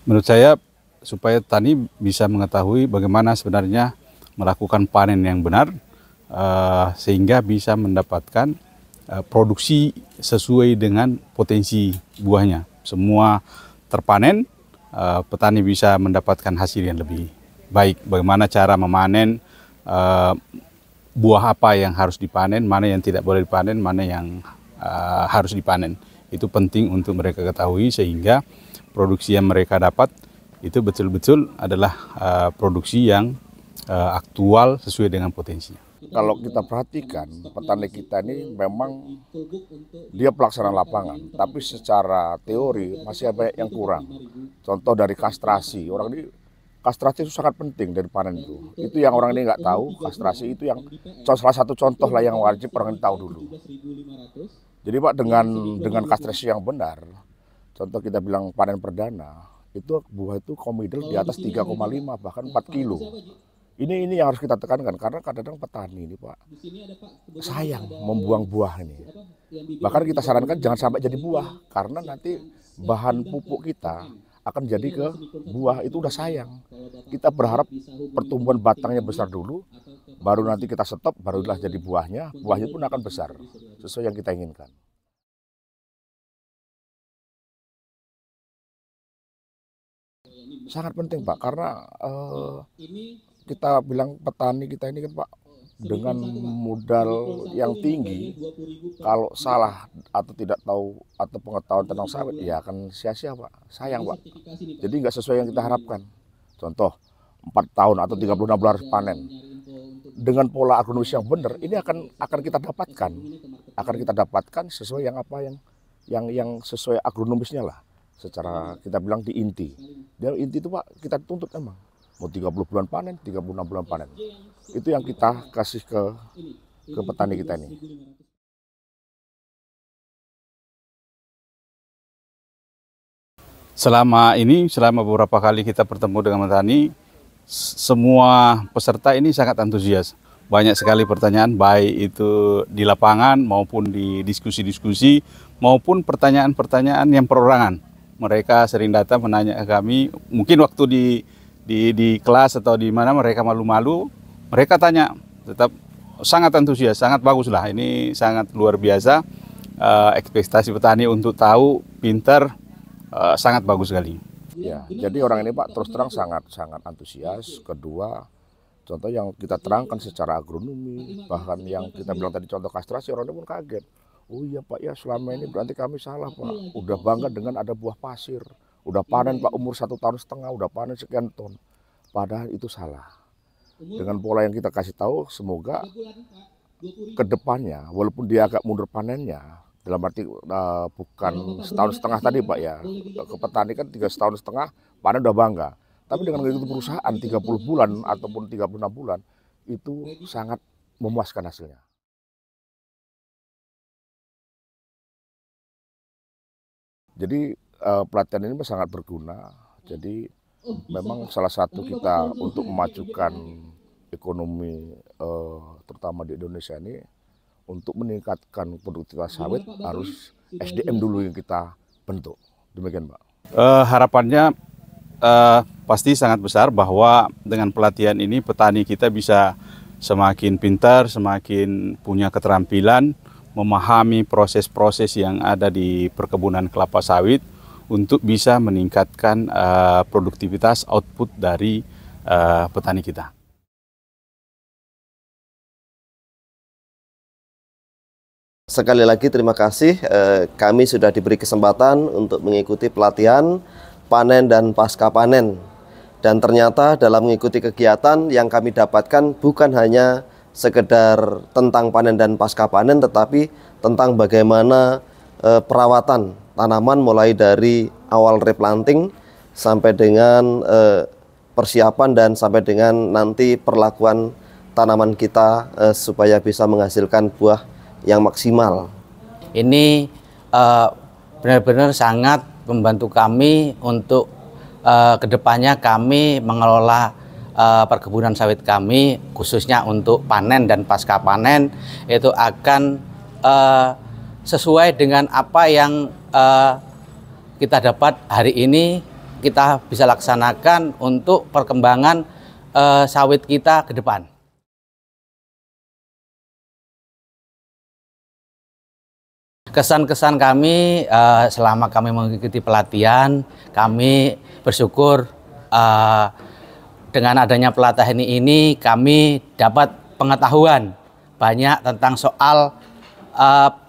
Menurut saya supaya petani bisa mengetahui bagaimana sebenarnya melakukan panen yang benar sehingga bisa mendapatkan produksi sesuai dengan potensi buahnya. Semua terpanen, petani bisa mendapatkan hasil yang lebih baik. Bagaimana cara memanen, buah apa yang harus dipanen, mana yang tidak boleh dipanen, mana yang harus dipanen. Itu penting untuk mereka ketahui sehingga produksi yang mereka dapat itu betul-betul adalah produksi yang aktual sesuai dengan potensinya. Kalau kita perhatikan, petani kita ini memang dia pelaksana lapangan, tapi secara teori masih banyak yang kurang. Contoh dari kastrasi, orang ini kastrasi itu sangat penting dari panen itu. Itu yang orang ini nggak tahu, kastrasi itu yang salah satu contoh lah yang wajib orang ini tahu dulu. Jadi Pak, dengan kastrasi yang benar, contoh kita bilang panen perdana, itu buah itu komidel di atas 3,5 bahkan 4 kilo. Ini yang harus kita tekankan karena kadang-kadang petani ini Pak sayang membuang buah ini. Bahkan kita sarankan jangan sampai jadi buah karena nanti bahan pupuk kita akan jadi ke buah, itu udah sayang. Kita berharap pertumbuhan batangnya besar dulu, baru nanti kita stop, barulah jadi buahnya pun akan besar sesuai yang kita inginkan. Sangat penting Pak karena kita bilang petani kita ini kan Pak dengan modal yang tinggi, kalau salah atau tidak tahu atau pengetahuan tentang sawit ya akan sia-sia Pak, sayang Pak. Jadi nggak sesuai yang kita harapkan. Contoh 4 tahun atau 36 bulan harus panen. Dengan pola agronomis yang benar ini akan kita dapatkan sesuai yang apa yang sesuai agronomisnya lah. Secara kita bilang di inti. Dan inti itu Pak kita tuntut emang. Mau 30 bulan panen, 36 bulan panen. Itu yang kita kasih ke petani kita ini. Selama beberapa kali kita bertemu dengan petani, semua peserta ini sangat antusias. Banyak sekali pertanyaan, baik itu di lapangan maupun di diskusi-diskusi, maupun pertanyaan-pertanyaan yang perorangan. Mereka sering datang menanya ke kami, mungkin waktu di kelas atau di mana mereka malu-malu, mereka tanya, tetap sangat antusias, sangat bagus lah. Ini sangat luar biasa, ekspektasi petani untuk tahu, pintar, sangat bagus sekali. Ya, jadi orang ini Pak terus terang sangat antusias. Kedua, contoh yang kita terangkan secara agronomi, bahkan yang kita bilang tadi contoh kastrasi, orang ini pun kaget. Oh iya Pak ya, selama ini berarti kami salah Pak. Udah bangga dengan ada buah pasir. Udah panen Pak umur 1,5 tahun, udah panen sekian ton. Padahal itu salah. Dengan pola yang kita kasih tahu, semoga ke depannya, walaupun dia agak mundur panennya, dalam arti bukan setahun setengah tadi Pak ya, ke petani kan 3,5 tahun panen udah bangga. Tapi dengan itu perusahaan 30 bulan ataupun 36 bulan, itu sangat memuaskan hasilnya. Jadi pelatihan ini sangat berguna. Jadi memang salah satu kita untuk memajukan ekonomi terutama di Indonesia ini, untuk meningkatkan produktivitas sawit harus SDM dulu yang kita bentuk. Demikian Pak. Harapannya pasti sangat besar bahwa dengan pelatihan ini petani kita bisa semakin pintar, semakin punya keterampilan, memahami proses-proses yang ada di perkebunan kelapa sawit untuk bisa meningkatkan produktivitas output dari petani kita. Sekali lagi terima kasih, kami sudah diberi kesempatan untuk mengikuti pelatihan panen dan pasca panen. Dan ternyata dalam mengikuti kegiatan yang kami dapatkan bukan hanya sekedar tentang panen dan pasca panen, tetapi tentang bagaimana perawatan tanaman mulai dari awal replanting sampai dengan persiapan dan sampai dengan nanti perlakuan tanaman kita supaya bisa menghasilkan buah yang maksimal. Ini benar-benar sangat membantu kami untuk kedepannya kami mengelola perkebunan sawit kami, khususnya untuk panen dan pasca panen, itu akan sesuai dengan apa yang kita dapat hari ini kita bisa laksanakan untuk perkembangan sawit kita ke depan. Kesan-kesan kami selama kami mengikuti pelatihan, kami bersyukur dengan adanya pelatihan ini kami dapat pengetahuan banyak tentang soal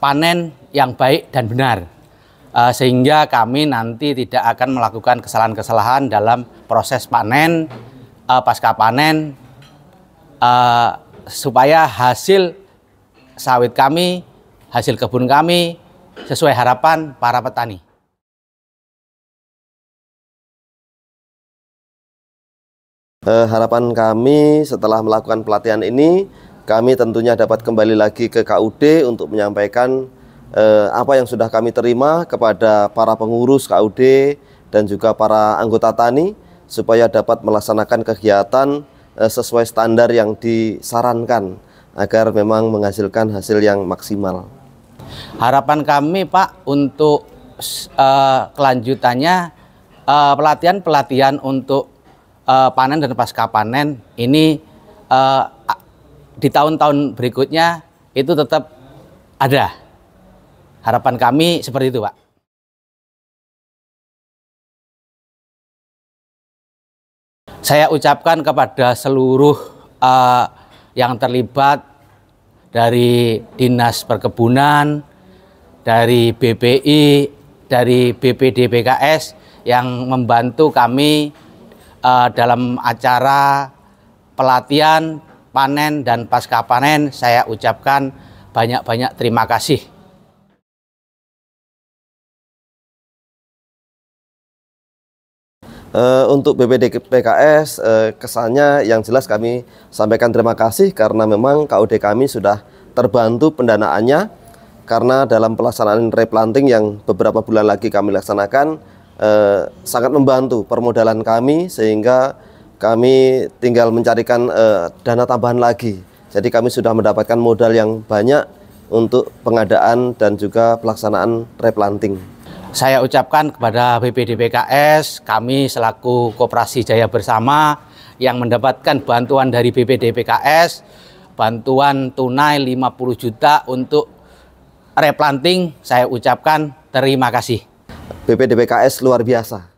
panen yang baik dan benar. Sehingga kami nanti tidak akan melakukan kesalahan-kesalahan dalam proses panen, pasca panen, supaya hasil sawit kami, hasil kebun kami sesuai harapan para petani. Harapan kami setelah melakukan pelatihan ini, kami tentunya dapat kembali lagi ke KUD untuk menyampaikan apa yang sudah kami terima kepada para pengurus KUD dan juga para anggota tani, supaya dapat melaksanakan kegiatan sesuai standar yang disarankan agar memang menghasilkan hasil yang maksimal. Harapan kami, Pak, untuk kelanjutannya pelatihan untuk panen dan pasca panen ini di tahun-tahun berikutnya itu tetap ada. Harapan kami seperti itu, Pak. Saya ucapkan kepada seluruh yang terlibat dari Dinas Perkebunan, dari BPI, dari BPD PKS yang membantu kami dalam acara pelatihan panen dan pasca panen. Saya ucapkan banyak-banyak terima kasih. Untuk BPD PKS, kesannya yang jelas kami sampaikan terima kasih karena memang KUD kami sudah terbantu pendanaannya, karena dalam pelaksanaan replanting yang beberapa bulan lagi kami laksanakan sangat membantu permodalan kami, sehingga kami tinggal mencarikan dana tambahan lagi. Jadi kami sudah mendapatkan modal yang banyak untuk pengadaan dan juga pelaksanaan replanting. Saya ucapkan kepada BPD PKS, kami selaku Koperasi Jaya Bersama yang mendapatkan bantuan dari BPD PKS, bantuan tunai 50 juta untuk replanting, saya ucapkan terima kasih. BPD PKS luar biasa.